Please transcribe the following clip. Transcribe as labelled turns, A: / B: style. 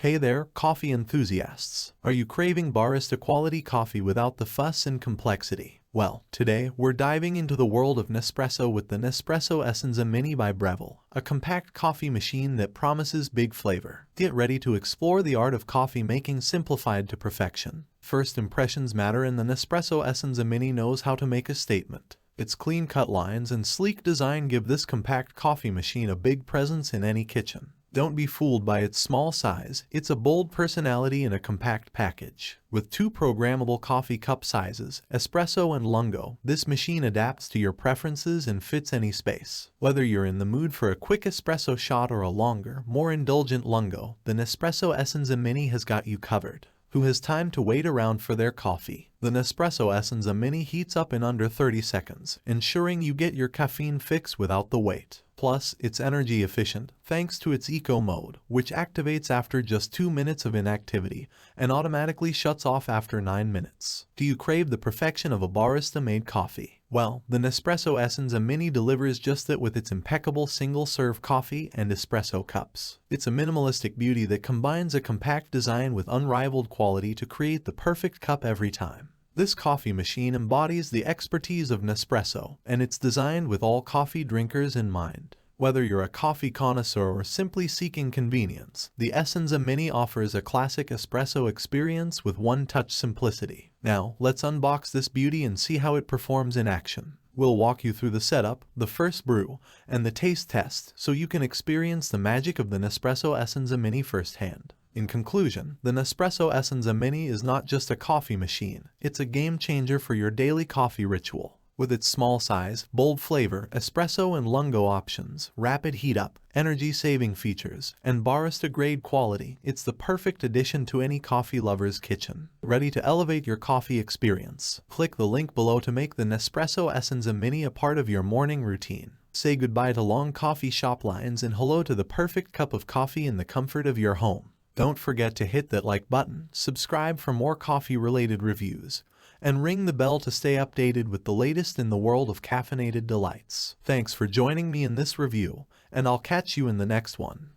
A: Hey there, coffee enthusiasts. Are you craving barista quality coffee without the fuss and complexity? Well, today we're diving into the world of Nespresso with the Nespresso Essenza Mini by Breville, a compact coffee machine that promises big flavor. Get ready to explore the art of coffee making simplified to perfection. First impressions matter, and the Nespresso Essenza Mini knows how to make a statement. Its clean-cut lines and sleek design give this compact coffee machine a big presence in any kitchen. Don't be fooled by its small size. It's a bold personality in a compact package. With two programmable coffee cup sizes, Espresso and Lungo, this machine adapts to your preferences and fits any space. Whether you're in the mood for a quick espresso shot or a longer, more indulgent Lungo, the Nespresso Essenza Mini has got you covered. Who has time to wait around for their coffee? The Nespresso Essenza Mini heats up in under 30 seconds, ensuring you get your caffeine fix without the wait. Plus, it's energy efficient thanks to its eco mode, which activates after just 2 minutes of inactivity and automatically shuts off after 9 minutes. Do you crave the perfection of a barista-made coffee? Well, the Nespresso Essenza Mini delivers just that with its impeccable single-serve coffee and espresso cups. It's a minimalistic beauty that combines a compact design with unrivaled quality to create the perfect cup every time. This coffee machine embodies the expertise of Nespresso, and it's designed with all coffee drinkers in mind. Whether you're a coffee connoisseur or simply seeking convenience, the Essenza Mini offers a classic espresso experience with one-touch simplicity. Now, let's unbox this beauty and see how it performs in action. We'll walk you through the setup, the first brew, and the taste test so you can experience the magic of the Nespresso Essenza Mini firsthand. In conclusion, the Nespresso Essenza Mini is not just a coffee machine, it's a game changer for your daily coffee ritual. With its small size, bold flavor, espresso and lungo options, rapid heat up, energy-saving features, and barista-grade quality, it's the perfect addition to any coffee lover's kitchen. Ready to elevate your coffee experience? Click the link below to make the Nespresso Essenza Mini a part of your morning routine. Say goodbye to long coffee shop lines and hello to the perfect cup of coffee in the comfort of your home. Don't forget to hit that like button, subscribe for more coffee-related reviews, and ring the bell to stay updated with the latest in the world of caffeinated delights. Thanks for joining me in this review, and I'll catch you in the next one.